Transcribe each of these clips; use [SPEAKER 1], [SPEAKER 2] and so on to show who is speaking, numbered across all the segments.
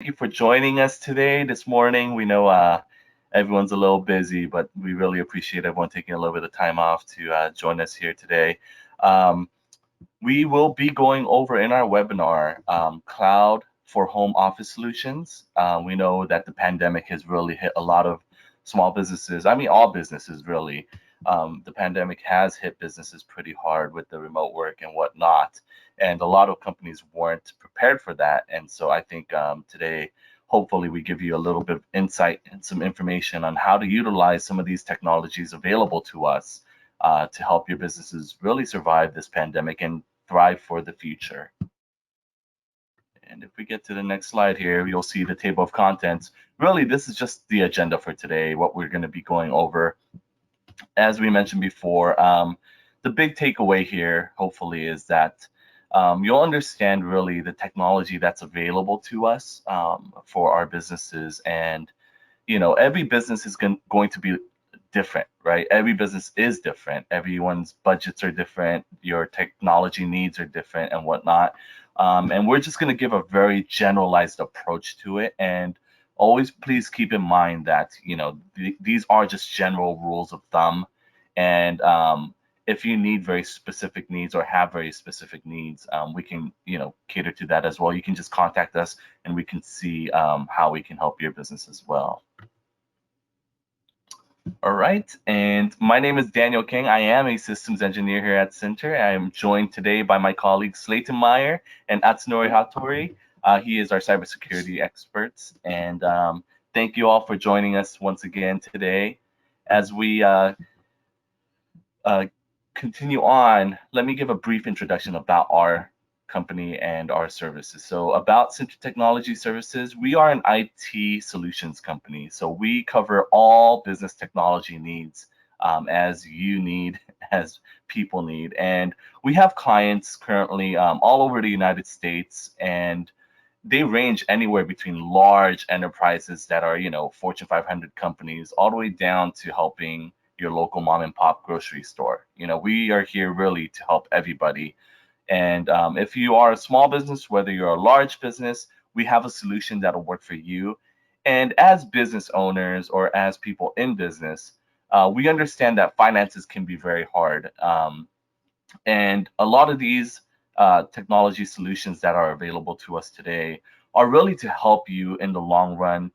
[SPEAKER 1] you for joining us today, this morning. We know everyone's a little busy, but we really appreciate everyone taking a little bit of time off to join us here today. Um, we will be going over in our webinar cloud for home office solutions. We know that the pandemic has really hit a lot of small businesses. I mean, all businesses really. The pandemic has hit businesses pretty hard with the remote work and whatnot. And a lot of companies weren't prepared for that. And so I think today, hopefully, we give you a little bit of insight and some information on how to utilize some of these technologies available to us to help your businesses really survive this pandemic and thrive for the future. And if we get to the next slide here, you'll see the table of contents. Really, this is just the agenda for today, what we're going to be going over. As we mentioned before, the big takeaway here, hopefully, is that you'll understand really the technology that's available to us for our businesses. And, every business is going to be different, right? Every business is different. Everyone's budgets are different. Your technology needs are different and whatnot. And we're just going to give a very generalized approach to it. And always please keep in mind that, these are just general rules of thumb. And if you need very specific needs or have very specific needs, we can, cater to that as well. You can just contact us and we can see how we can help your business as well. All right, and my name is Daniel King. I am a systems engineer here at Cinter. I am joined today by my colleagues Slayton Meyer and Atsunori Hattori. He is our cybersecurity experts, and thank you all for joining us once again today. As we continue on, let me give a brief introduction about our company and our services. So about Cinter Technology Services, we are an IT solutions company. So we cover all business technology needs as you need, as people need. And we have clients currently all over the United States, and they range anywhere between large enterprises that are, Fortune 500 companies, all the way down to helping your local mom and pop grocery store. We are here really to help everybody. And if you are a small business, whether you're a large business, we have a solution that'll work for you. And as business owners or as people in business, we understand that finances can be very hard. And a lot of these technology solutions that are available to us today are really to help you in the long run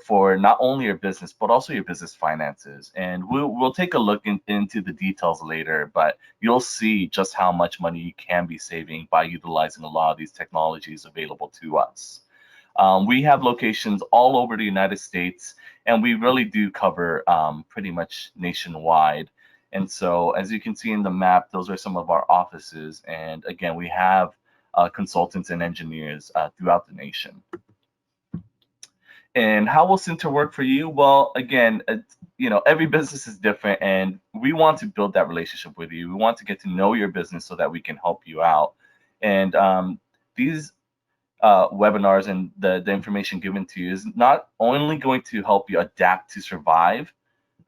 [SPEAKER 1] for not only your business, but also your business finances. And we'll take a look into the details later, but you'll see just how much money you can be saving by utilizing a lot of these technologies available to us. We have locations all over the United States, and we really do cover pretty much nationwide. And so as you can see in the map, those are some of our offices. And again, we have consultants and engineers throughout the nation. And how will Cinter work for you? Well, again, every business is different, and we want to build that relationship with you. We want to get to know your business so that we can help you out. And these webinars and the information given to you is not only going to help you adapt to survive,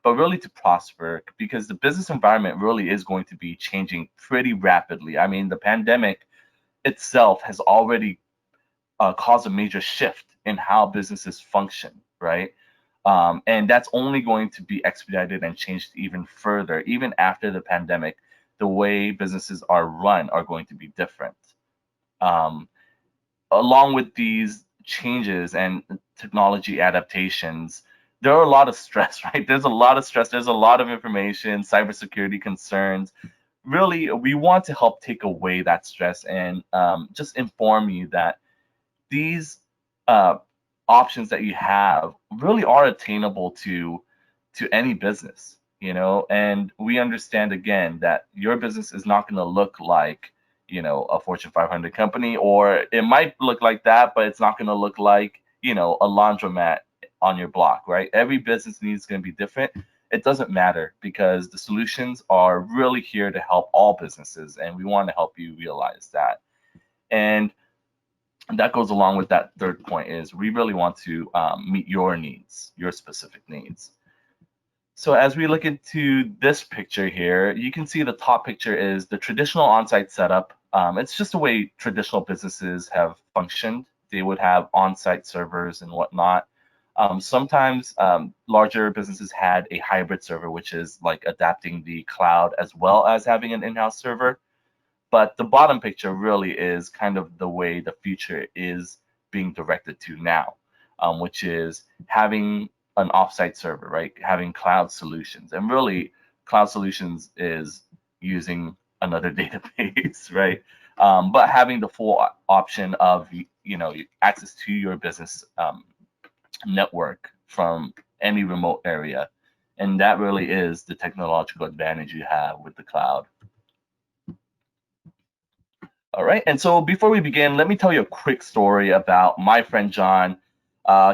[SPEAKER 1] but really to prosper, because the business environment really is going to be changing pretty rapidly. I mean, the pandemic itself has already caused a major shift in how businesses function, right? And that's only going to be expedited and changed even further. Even after the pandemic, the way businesses are run are going to be different. Along with these changes and technology adaptations, there are a lot of stress, right? There's a lot of stress. There's a lot of information, cybersecurity concerns. Really, we want to help take away that stress and just inform you that these options that you have really are attainable to any business, and we understand again that your business is not going to look like, a Fortune 500 company, or it might look like that, but it's not going to look like, a laundromat on your block, right? Every business needs is going to be different. It doesn't matter, because the solutions are really here to help all businesses, and we want to help you realize that. And that goes along with that third point, is we really want to meet your needs, your specific needs. So as we look into this picture here, you can see the top picture is the traditional on-site setup. It's just the way traditional businesses have functioned they would have on-site servers and whatnot. Sometimes larger businesses had a hybrid server, which is like adapting the cloud as well as having an in-house server. But the bottom picture really is kind of the way the future is being directed to now, which is having an offsite server, right? Having cloud solutions. And really, cloud solutions is using another database, right? But having the full option of, access to your business network from any remote area. And that really is the technological advantage you have with the cloud. All right, and so before we begin, let me tell you a quick story about my friend John.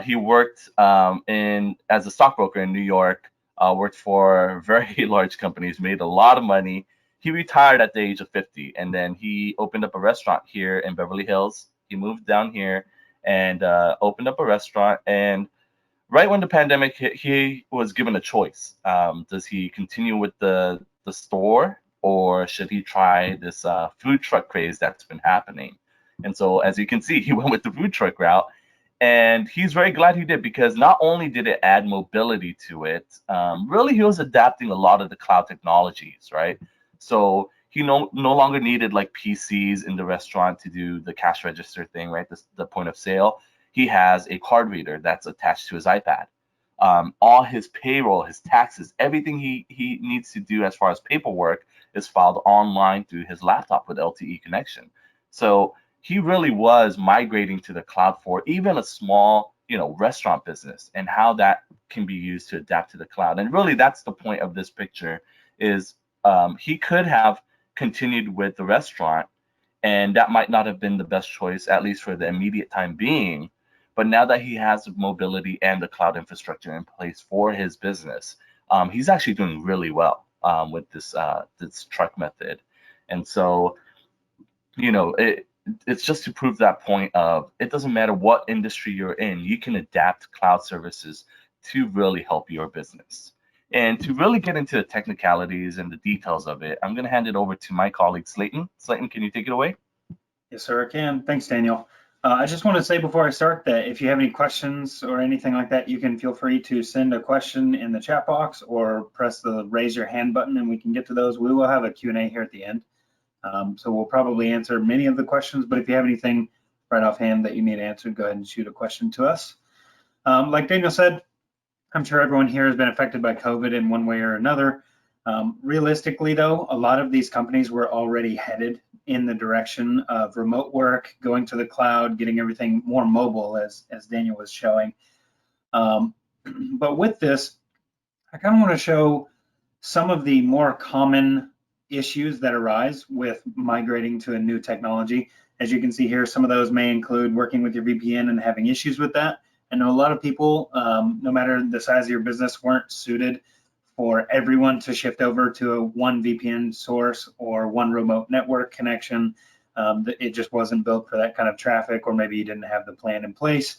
[SPEAKER 1] He worked as a stockbroker in New York, worked for very large companies, made a lot of money. He retired at the age of 50, and then he opened up a restaurant here in Beverly Hills. He moved down here and opened up a restaurant. And right when the pandemic hit, he was given a choice. Does he continue with the store, or should he try this food truck craze that's been happening? And so, as you can see, he went with the food truck route, and he's very glad he did, because not only did it add mobility to it, really he was adapting a lot of the cloud technologies, right? So he no longer needed like PCs in the restaurant to do the cash register thing, right? The point of sale. He has a card reader that's attached to his iPad. All his payroll, his taxes, everything he needs to do as far as paperwork is filed online through his laptop with LTE connection. So he really was migrating to the cloud for even a small, restaurant business, and how that can be used to adapt to the cloud. And really, that's the point of this picture. Is he could have continued with the restaurant, and that might not have been the best choice, at least for the immediate time being. But now that he has the mobility and the cloud infrastructure in place for his business, he's actually doing really well with this truck method. And so, it's just to prove that point of, it doesn't matter what industry you're in, you can adapt cloud services to really help your business. And to really get into the technicalities and the details of it, I'm going to hand it over to my colleague, Slayton. Slayton, can you take it away?
[SPEAKER 2] Yes, sir, I can. Thanks, Daniel. I just want to say before I start that if you have any questions or anything like that, you can feel free to send a question in the chat box or press the raise your hand button and we can get to those. We will have a Q&A here at the end. So we'll probably answer many of the questions, but if you have anything right offhand that you need answered, go ahead and shoot a question to us. Like Daniel said, I'm sure everyone here has been affected by COVID in one way or another. Realistically, though, a lot of these companies were already headed in the direction of remote work, going to the cloud, getting everything more mobile, as Daniel was showing. But with this, I kind of want to show some of the more common issues that arise with migrating to a new technology. As you can see here, some of those may include working with your VPN and having issues with that. I know a lot of people, no matter the size of your business, weren't suited for everyone to shift over to a one VPN source or one remote network connection. It just wasn't built for that kind of traffic, or maybe you didn't have the plan in place.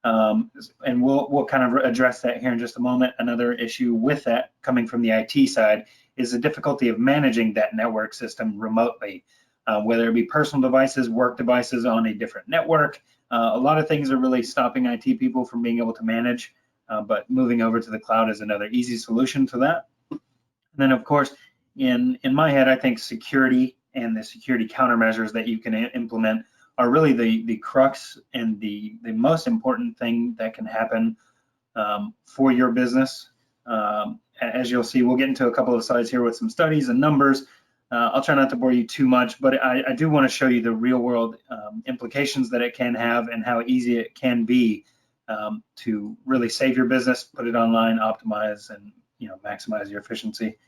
[SPEAKER 2] And we'll kind of address that here in just a moment. Another issue with that, coming from the IT side, is the difficulty of managing that network system remotely, whether it be personal devices, work devices on a different network. A lot of things are really stopping IT people from being able to manage, but moving over to the cloud is another easy solution to that. And then, of course, in my head, I think security and the security countermeasures that you can implement are really the crux and the most important thing that can happen for your business. As you'll see, we'll get into a couple of slides here with some studies and numbers. I'll try not to bore you too much, but I do want to show you the real world implications that it can have and how easy it can be to really save your business, put it online, optimize, and maximize your efficiency.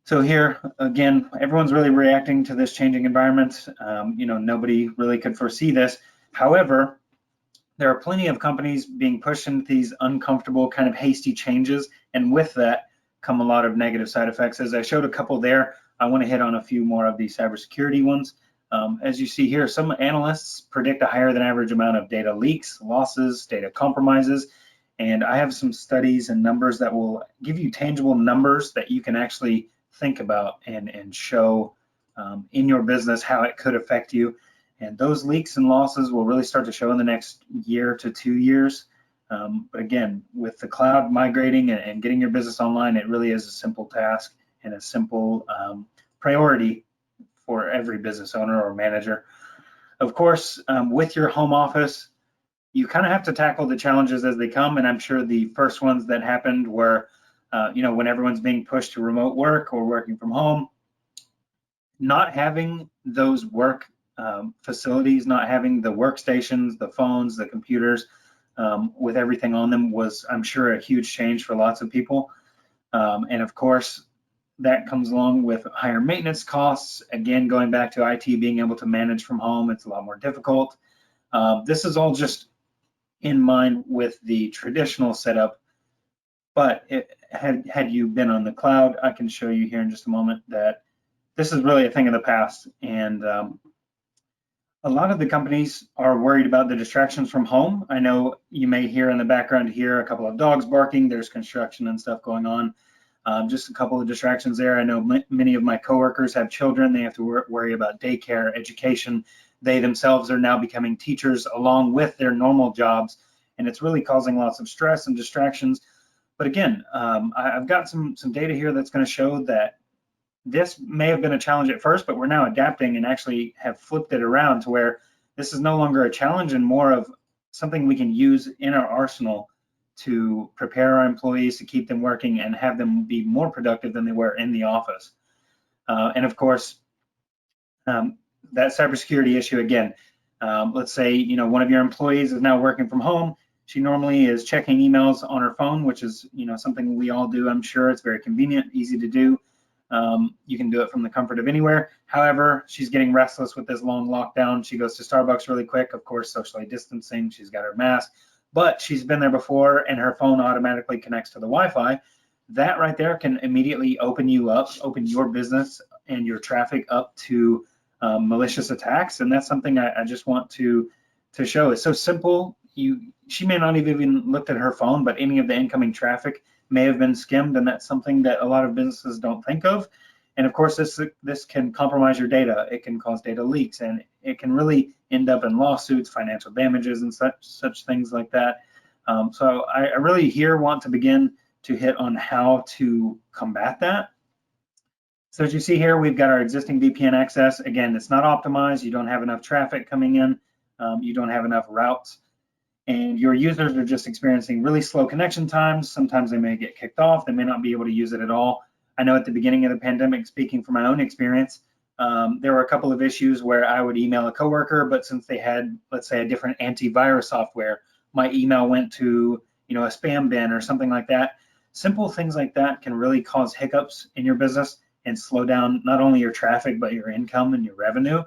[SPEAKER 2] So here, again, everyone's really reacting to this changing environment. Nobody really could foresee this. However, there are plenty of companies being pushed into these uncomfortable, kind of hasty changes, and with that come a lot of negative side effects. As I showed a couple there, I want to hit on a few more of the cybersecurity ones. As you see here, some analysts predict a higher than average amount of data leaks, losses, data compromises, and I have some studies and numbers that will give you tangible numbers that you can actually think about and show in your business how it could affect you. And those leaks and losses will really start to show in the next year to 2 years. But again, with the cloud migrating and getting your business online, it really is a simple task and a simple priority for every business owner or manager. Of course, with your home office, you kind of have to tackle the challenges as they come. And I'm sure the first ones that happened were, when everyone's being pushed to remote work or working from home, not having those work facilities, not having the workstations, the phones, the computers with everything on them was, I'm sure, a huge change for lots of people. And of course, that comes along with higher maintenance costs. Again, going back to IT being able to manage from home, it's a lot more difficult. This is all just in mind with the traditional setup, but had you been on the cloud, I can show you here in just a moment that this is really a thing of the past. And a lot of the companies are worried about the distractions from home. I know you may hear in the background here a couple of dogs barking. There's construction and stuff going on. Just a couple of distractions there. I know many of my coworkers have children. They have to worry about daycare, education. They themselves are now becoming teachers along with their normal jobs, and it's really causing lots of stress and distractions. But again, I've got some data here that's going to show that this may have been a challenge at first, but we're now adapting and actually have flipped it around to where this is no longer a challenge and more of something we can use in our arsenal to prepare our employees, to keep them working and have them be more productive than they were in the office. And of course, that cybersecurity issue again, let's say, one of your employees is now working from home. She normally is checking emails on her phone, which is, something we all do. I'm sure it's very convenient, easy to do. You can do it from the comfort of anywhere. However, she's getting restless with this long lockdown. She goes to Starbucks really quick, of course, socially distancing. She's got her mask, but she's been there before and her phone automatically connects to the Wi-Fi. That right there can immediately open your business and your traffic up to malicious attacks. And that's something I just want to show. It's so simple. She may not have even looked at her phone, but any of the incoming traffic may have been skimmed, and that's something that a lot of businesses don't think of. And of course, this can compromise your data. It can cause data leaks, and it can really end up in lawsuits, financial damages, and such things like that. So I really here want to begin to hit on how to combat that. So as you see here, we've got our existing VPN access. Again, it's not optimized. You don't have enough traffic coming in. You don't have enough routes. And your users are just experiencing really slow connection times. Sometimes they may get kicked off. They may not be able to use it at all. I know at the beginning of the pandemic, speaking from my own experience, there were a couple of issues where I would email a coworker, but since they had, let's say, a different antivirus software, my email went to, a spam bin or something like that. Simple things like that can really cause hiccups in your business and slow down not only your traffic, but your income and your revenue.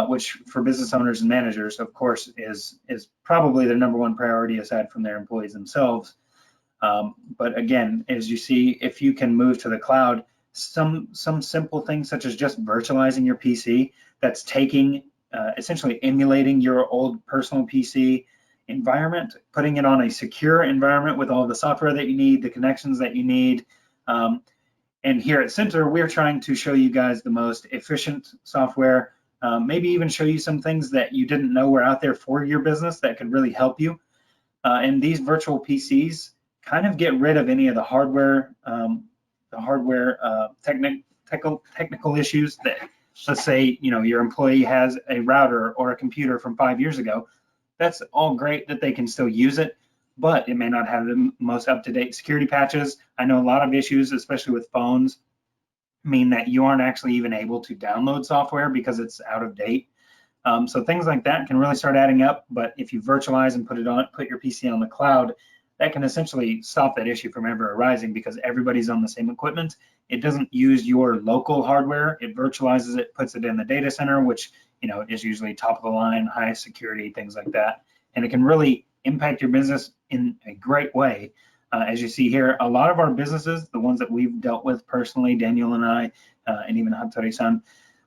[SPEAKER 2] Which for business owners and managers, of course, is probably their number one priority aside from their employees themselves. But again, as you see, if you can move to the cloud, some simple things such as just virtualizing your PC, that's taking, essentially emulating your old personal PC environment, putting it on a secure environment with all the software that you need, the connections that you need. And here at Cinter, we're trying to show you guys the most efficient software, maybe even show you some things that you didn't know were out there for your business that could really help you. And these virtual PCs kind of get rid of any of the hardware, technical issues that, let's say, your employee has a router or a computer from 5 years ago. That's all great that they can still use it, but it may not have the most up-to-date security patches. I know a lot of issues, especially with phones, mean that you aren't actually even able to download software because it's out of date. So things like that can really start adding up. But if you virtualize and put your PC on the cloud, that can essentially stop that issue from ever arising because everybody's on the same equipment. It doesn't use your local hardware. It virtualizes it, puts it in the data center, which is usually top of the line, high security, things like that. And it can really impact your business in a great way. As you see here, a lot of our businesses, the ones that we've dealt with personally, Daniel and I, and even Hattori-san,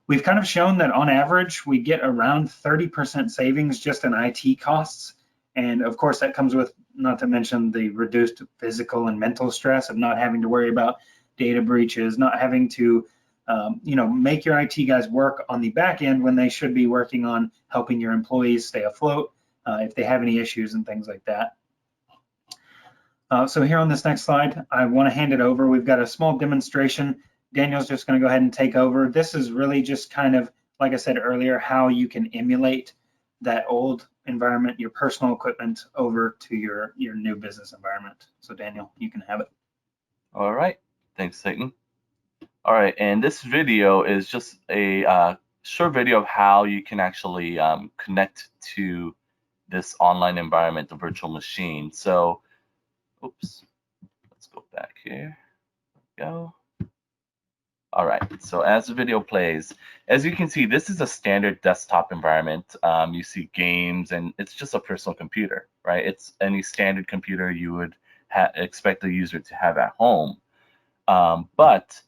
[SPEAKER 2] we've kind of shown that on average, we get around 30% savings just in IT costs. And of course, that comes with, not to mention the reduced physical and mental stress of not having to worry about data breaches, not having to make your IT guys work on the back end when they should be working on helping your employees stay afloat if they have any issues and things like that. So here on this next slide, I want to hand it over. We've got a small demonstration. Daniel's just going to go ahead and take over. This is really just kind of, like I said earlier, how you can emulate that old environment, your personal equipment, over to your new business environment. So Daniel, you can have it.
[SPEAKER 1] All right. Thanks, Satan. All right. And this video is just a short video of how you can actually connect to this online environment, the virtual machine. So, oops, let's go back here. Go. All right, so as the video plays, as you can see, this is a standard desktop environment. You see games, and it's just a personal computer, right? It's any standard computer you would expect a user to have at home. But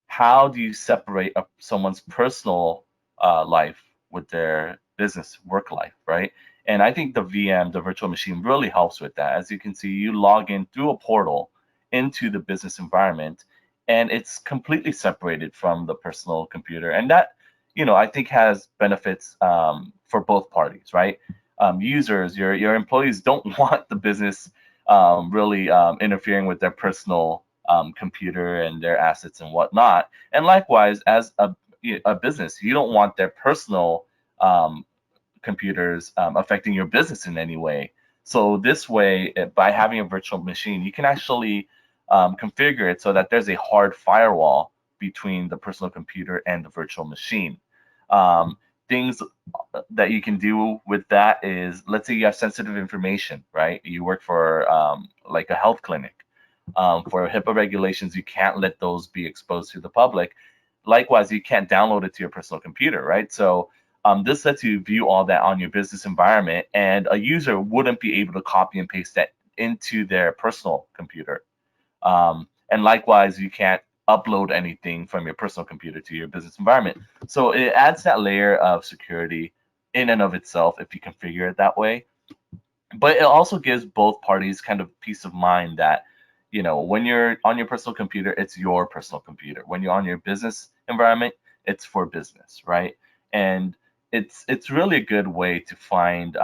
[SPEAKER 1] how do you separate someone's personal life with their business work life, right? And I think the VM, the virtual machine, really helps with that. As you can see, you log in through a portal into the business environment, and it's completely separated from the personal computer. And that, I think has benefits for both parties, right? Users, your employees don't want the business really interfering with their personal computer and their assets and whatnot. And likewise, as a business, you don't want their personal computers affecting your business in any way. So this way, by having a virtual machine, you can actually configure it so that there's a hard firewall between the personal computer and the virtual machine. Things that you can do with that is, let's say you have sensitive information, right? You work for like a health clinic. For HIPAA regulations, you can't let those be exposed to the public. Likewise, you can't download it to your personal computer, right? So this lets you view all that on your business environment, and a user wouldn't be able to copy and paste that into their personal computer. And likewise, you can't upload anything from your personal computer to your business environment. So it adds that layer of security in and of itself if you configure it that way. But it also gives both parties kind of peace of mind that, when you're on your personal computer, it's your personal computer. When you're on your business environment, it's for business, right? And it's really a good way to find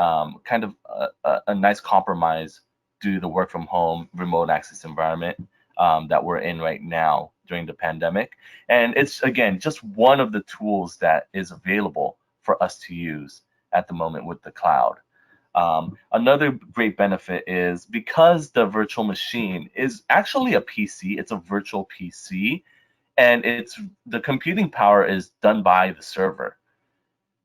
[SPEAKER 1] kind of a nice compromise due to the work from home, remote access environment that we're in right now during the pandemic. And it's, again, just one of the tools that is available for us to use at the moment with the cloud. Another great benefit is because the virtual machine is actually a PC, it's a virtual PC, and the computing power is done by the server.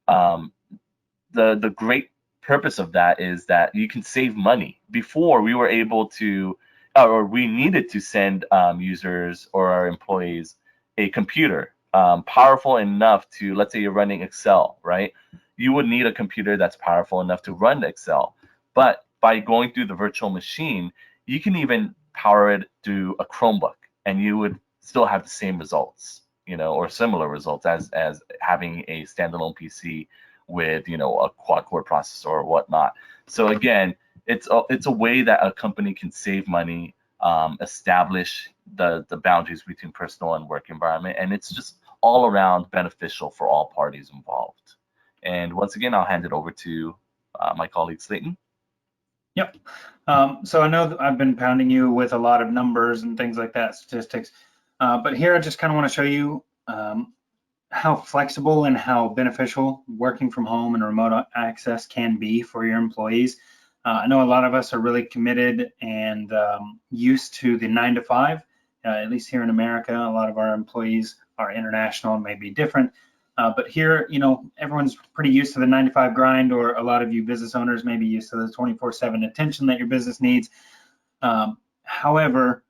[SPEAKER 1] The great purpose of that is that you can save money. Before, we were able to, or we needed to send users or our employees a computer powerful enough to, let's say you're running Excel, right? You would need a computer that's powerful enough to run Excel. But by going through the virtual machine, you can even power it through a Chromebook, and you would still have the same results, or similar results as having a standalone PC with, a quad-core processor or whatnot. So again, it's a way that a company can save money, establish the boundaries between personal and work environment, and it's just all around beneficial for all parties involved. And once again, I'll hand it over to my colleague Slayton.
[SPEAKER 2] Yep. So I know that I've been pounding you with a lot of numbers and things like that, statistics, but here I just kind of want to show you how flexible and how beneficial working from home and remote access can be for your employees. I know a lot of us are really committed and used to the 9 to 5, at least here in America. A lot of our employees are international and may be different. But here, everyone's pretty used to the 9 to 5 grind, or a lot of you business owners may be used to the 24/7 attention that your business needs. However,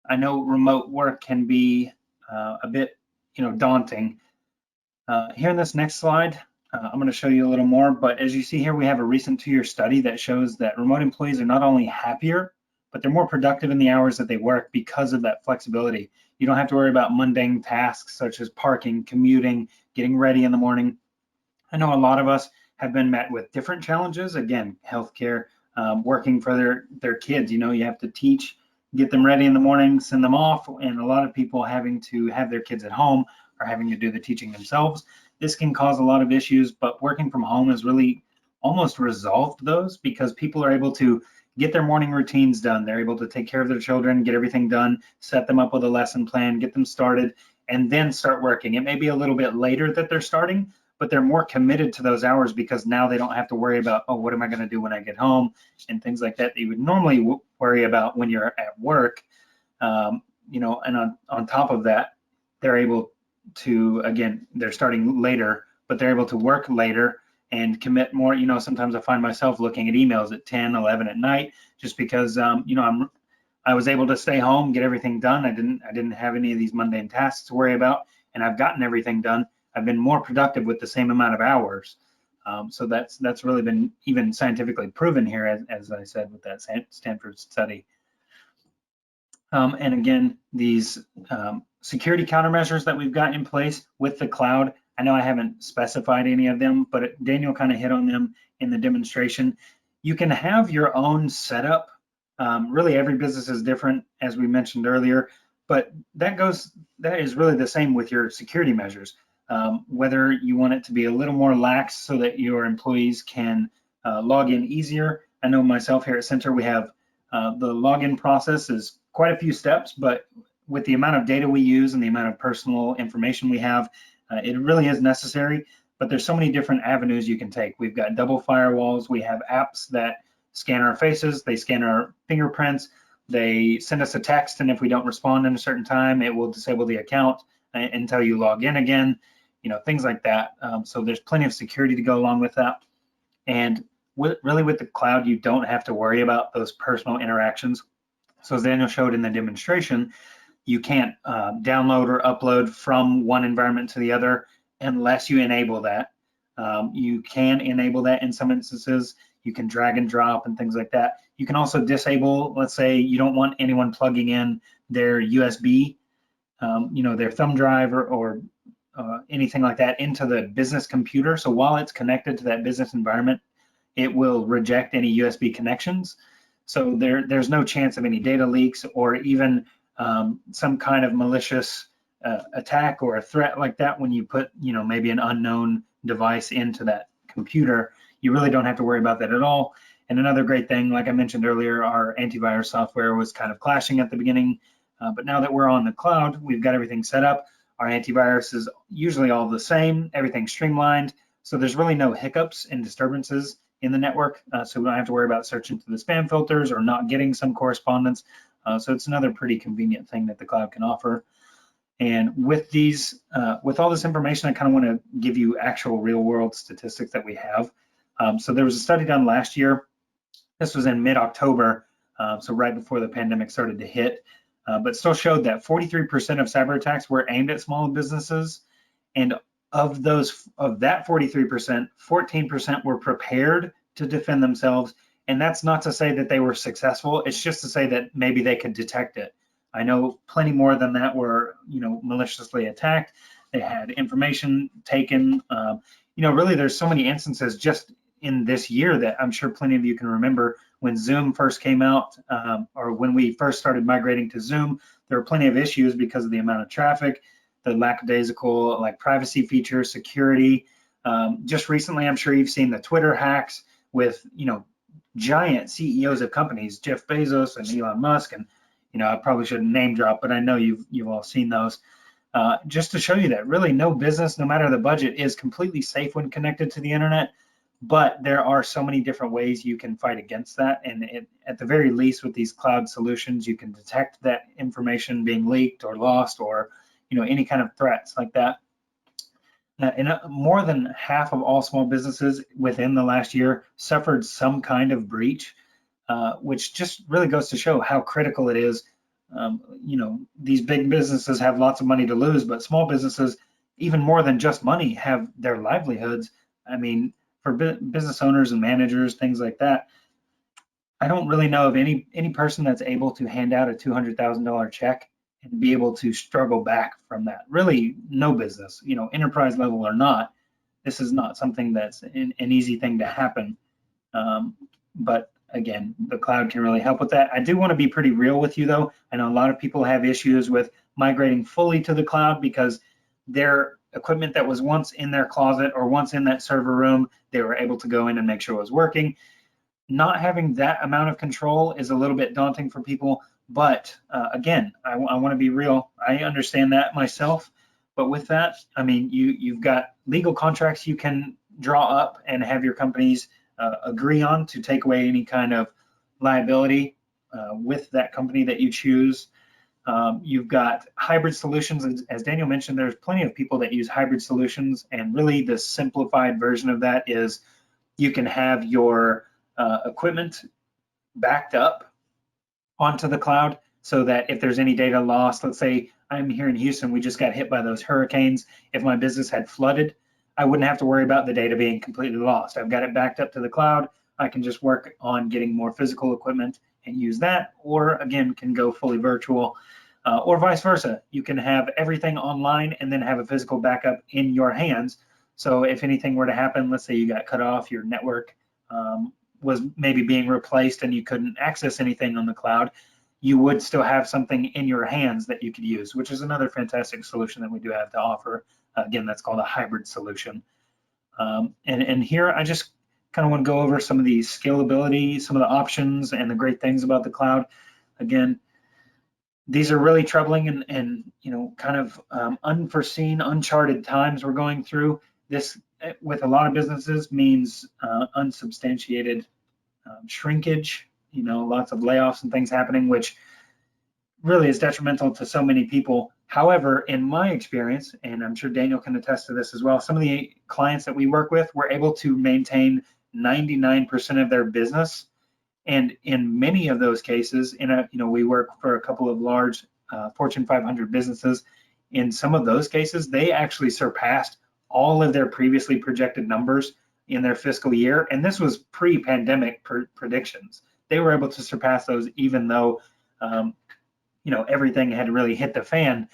[SPEAKER 2] I know remote work can be a bit, daunting. Here in this next slide, I'm going to show you a little more, but as you see here, we have a recent 2-year study that shows that remote employees are not only happier, but they're more productive in the hours that they work because of that flexibility. You don't have to worry about mundane tasks such as parking, commuting, getting ready in the morning. I know a lot of us have been met with different challenges. Again, healthcare, working for their kids. You have to teach, get them ready in the morning, send them off, and a lot of people having to have their kids at home are having to do the teaching themselves. This can cause a lot of issues, but working from home has really almost resolved those because people are able to get their morning routines done. They're able to take care of their children, get everything done, set them up with a lesson plan, get them started, and then start working. It may be a little bit later that they're starting, but they're more committed to those hours because now they don't have to worry about, oh, what am I going to do when I get home, and things like that you would normally worry about when you're at work. And on top of that, they're able to, again, they're starting later, but they're able to work later and commit more. Sometimes I find myself looking at emails at 10, 11 at night, just because, I was able to stay home, get everything done. I didn't have any of these mundane tasks to worry about, and I've gotten everything done. I've been more productive with the same amount of hours. So that's really been even scientifically proven here, as I said, with that Stanford study. And again, these security countermeasures that we've got in place with the cloud, I know I haven't specified any of them, but Daniel kind of hit on them in the demonstration. You can have your own setup. Really, every business is different, as we mentioned earlier, but that is really the same with your security measures. Whether you want it to be a little more lax so that your employees can log in easier. I know myself here at Cinter, we have the login process is quite a few steps, but with the amount of data we use and the amount of personal information we have, it really is necessary. But there's so many different avenues you can take. We've got double firewalls. We have apps that scan our faces. They scan our fingerprints. They send us a text, and if we don't respond in a certain time, it will disable the account until you log in again. Things like that. So there's plenty of security to go along with that. And really with the cloud, you don't have to worry about those personal interactions. So as Daniel showed in the demonstration, you can't download or upload from one environment to the other unless you enable that. You can enable that in some instances. You can drag and drop and things like that. You can also disable, let's say you don't want anyone plugging in their USB, their thumb drive or anything like that into the business computer. So while it's connected to that business environment, it will reject any USB connections. So there's no chance of any data leaks or even some kind of malicious attack or a threat like that when you put, maybe an unknown device into that computer. You really don't have to worry about that at all. And another great thing, like I mentioned earlier, our antivirus software was kind of clashing at the beginning, but now that we're on the cloud, we've got everything set up. Our antivirus is usually all the same, everything's streamlined. So there's really no hiccups and disturbances in the network. So we don't have to worry about searching through the spam filters or not getting some correspondence. So it's another pretty convenient thing that the cloud can offer. And with all this information, I kind of want to give you actual real world statistics that we have. So there was a study done last year. This was in mid-October, so right before the pandemic started to hit, but still showed that 43% of cyber attacks were aimed at small businesses. And of that 43%, 14% were prepared to defend themselves. And that's not to say that they were successful. It's just to say that maybe they could detect it. I know plenty more than that were, maliciously attacked. They had information taken. Really, there's so many instances just in this year that I'm sure plenty of you can remember when Zoom first came out, or when we first started migrating to Zoom. There were plenty of issues because of the amount of traffic, the lackadaisical privacy features, security. Just recently, I'm sure you've seen the Twitter hacks with giant CEOs of companies, Jeff Bezos and Elon Musk, and I probably shouldn't name drop, but I know you've all seen those. Just to show you that really no business, no matter the budget, is completely safe when connected to the internet. But there are so many different ways you can fight against that. And at the very least, with these cloud solutions, you can detect that information being leaked or lost or any kind of threats like that. And more than half of all small businesses within the last year suffered some kind of breach, which just really goes to show how critical it is. These big businesses have lots of money to lose, but small businesses, even more than just money, have their livelihoods. I mean, for business owners and managers, things like that, I don't really know of any person that's able to hand out a $200,000 check and be able to struggle back from that. Really, no business, enterprise level or not. This is not something that's an easy thing to happen. But again, the cloud can really help with that. I do want to be pretty real with you though. I know a lot of people have issues with migrating fully to the cloud because their equipment that was once in their closet or once in that server room, they were able to go in and make sure it was working. Not having that amount of control is a little bit daunting for people, but again, I want to be real. I understand that myself, but with that, I mean, you've got legal contracts you can draw up and have your companies agree on to take away any kind of liability with that company that you choose. You've got hybrid solutions. As Daniel mentioned, there's plenty of people that use hybrid solutions, and really the simplified version of that is you can have your equipment backed up onto the cloud so that if there's any data lost, let's say I'm here in Houston, we just got hit by those hurricanes. If my business had flooded, I wouldn't have to worry about the data being completely lost. I've got it backed up to the cloud. I can just work on getting more physical equipment and use that, or again, can go fully virtual, or vice versa. You can have everything online and then have a physical backup in your hands. So if anything were to happen, let's say you got cut off, your network was maybe being replaced and you couldn't access anything on the cloud, you would still have something in your hands that you could use, which is another fantastic solution that we do have to offer. Again, that's called a hybrid solution. And here I just kind of want to go over some of the scalability, some of the options and the great things about the cloud. Again, these are really troubling and you know, kind of unforeseen, uncharted times we're going through. This, with a lot of businesses, means unsubstantiated shrinkage, you know, lots of layoffs and things happening, which really is detrimental to so many people. However, in my experience, and I'm sure Daniel can attest to this as well, some of the clients that we work with were able to maintain 99% of their business. And in many of those cases, we work for a couple of large Fortune 500 businesses. In some of those cases, they actually surpassed all of their previously projected numbers in their fiscal year. And this was pre-pandemic predictions. They were able to surpass those even though, everything had really hit the fan.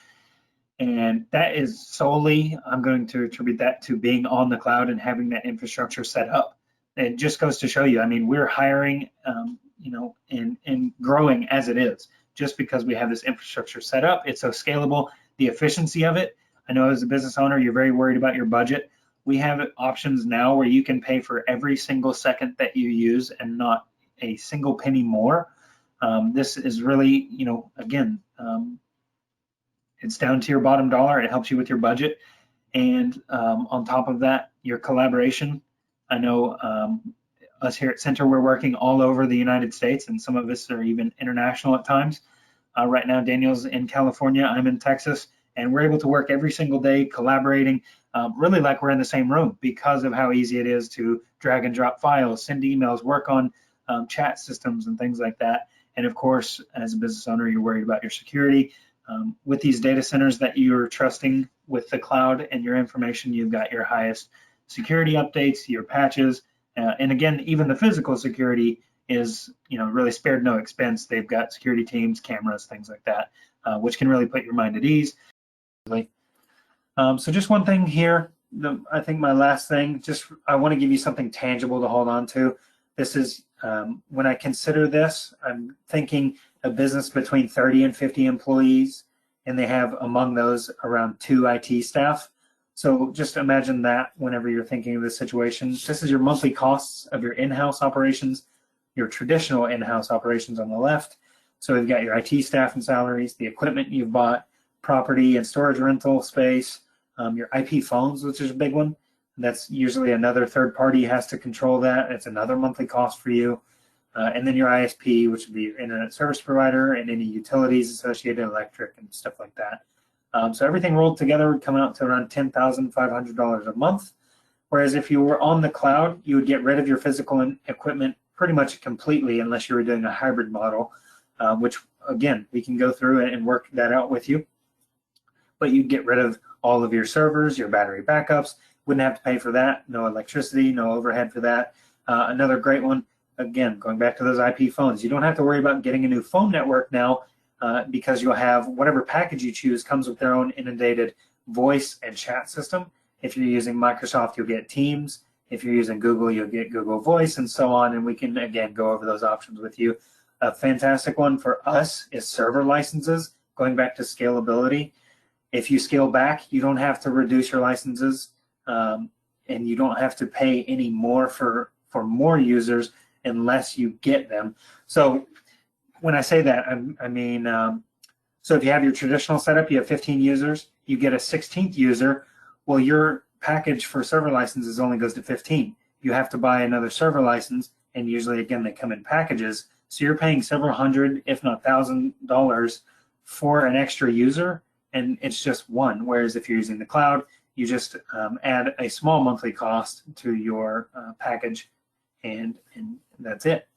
[SPEAKER 2] And that is solely, I'm going to attribute that to being on the cloud and having that infrastructure set up. It just goes to show you, I mean, we're hiring, and growing as it is, just because we have this infrastructure set up. It's so scalable, the efficiency of it. I know as a business owner, you're very worried about your budget. We have options now where you can pay for every single second that you use and not a single penny more. This is really, again, it's down to your bottom dollar. It helps you with your budget. And on top of that, your collaboration. I know us here at Cinter, we're working all over the United States, and some of us are even international at times. Right now, Daniel's in California, I'm in Texas, and we're able to work every single day collaborating, really like we're in the same room because of how easy it is to drag and drop files, send emails, work on chat systems and things like that. And of course, as a business owner, you're worried about your security. With these data centers that you're trusting with the cloud and your information, you've got your highest security updates, your patches, and again, even the physical security is, really spared no expense. They've got security teams, cameras, things like that, which can really put your mind at ease. So just one thing here, I think my last thing, I want to give you something tangible to hold on to. This is, when I consider this, I'm thinking a business between 30 and 50 employees, and they have among those around 2 IT staff. So just imagine that whenever you're thinking of this situation. This is your monthly costs of your in-house operations, your traditional in-house operations on the left. So we've got your IT staff and salaries, the equipment you've bought, property and storage rental space, your IP phones, which is a big one. That's usually another third party has to control that. It's another monthly cost for you. And then your ISP, which would be your internet service provider, and any utilities associated, electric and stuff like that. So everything rolled together would come out to around $10,500 a month. Whereas if you were on the cloud, you would get rid of your physical equipment pretty much completely, unless you were doing a hybrid model, which again, we can go through and work that out with you. But you'd get rid of all of your servers, your battery backups, wouldn't have to pay for that, no electricity, no overhead for that. Another great one, again, going back to those IP phones, you don't have to worry about getting a new phone network now, because you'll have whatever package you choose comes with their own inundated voice and chat system. If you're using Microsoft, you'll get Teams. If you're using Google, you'll get Google Voice and so on. And we can, again, go over those options with you. A fantastic one for us is server licenses, going back to scalability. If you scale back, you don't have to reduce your licenses, and you don't have to pay any more for more users unless you get them. So when I say that, I mean, so if you have your traditional setup, you have 15 users, you get a 16th user, well, your package for server licenses only goes to 15. You have to buy another server license, and usually, again, they come in packages. So you're paying several hundred, if not $1,000 for an extra user, and it's just one. Whereas if you're using the cloud, you just add a small monthly cost to your package, and that's it.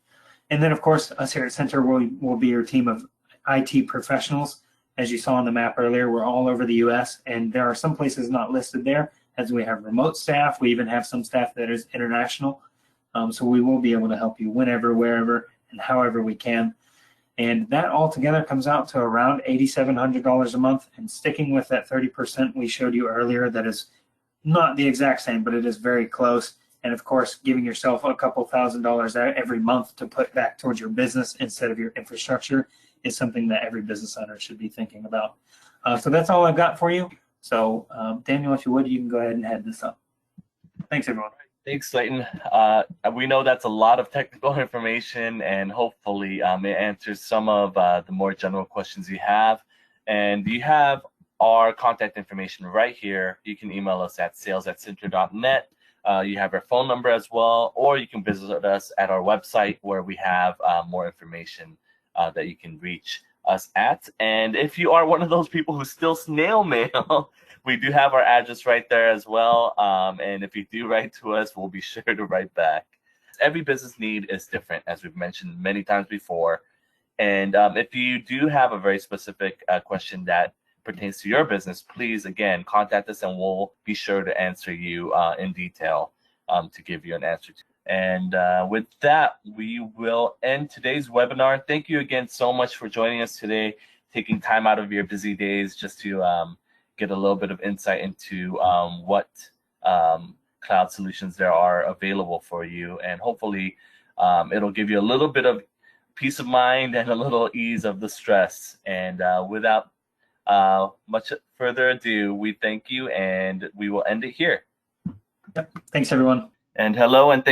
[SPEAKER 2] And then, of course, us here at Cinter will be your team of IT professionals. As you saw on the map earlier, we're all over the U.S., and there are some places not listed there, as we have remote staff. We even have some staff that is international. So we will be able to help you whenever, wherever, and however we can. And that altogether comes out to around $8,700 a month. And sticking with that 30% we showed you earlier, that is not the exact same, but it is very close. And of course, giving yourself a couple $1,000s every month to put back towards your business instead of your infrastructure is something that every business owner should be thinking about. So that's all I've got for you. So Daniel, if you would, you can go ahead and head this up. Thanks, everyone.
[SPEAKER 1] Thanks, Slayton. We know that's a lot of technical information, and hopefully it answers some of the more general questions you have. And you have our contact information right here. You can email us at sales@cinter.net. You have our phone number as well, or you can visit us at our website where we have more information that you can reach us at. And if you are one of those people who still snail mail, we do have our address right there as well. And if you do write to us, we'll be sure to write back. Every business need is different, as we've mentioned many times before. And if you do have a very specific question that pertains to your business, please, again, contact us and we'll be sure to answer you in detail to give you an answer. And with that, we will end today's webinar. Thank you again so much for joining us today, taking time out of your busy days just to get a little bit of insight into what cloud solutions there are available for you. And hopefully it'll give you a little bit of peace of mind and a little ease of the stress. And without much further ado, we thank you and we will end it here.
[SPEAKER 2] Yep. Thanks, everyone.
[SPEAKER 1] And hello and thank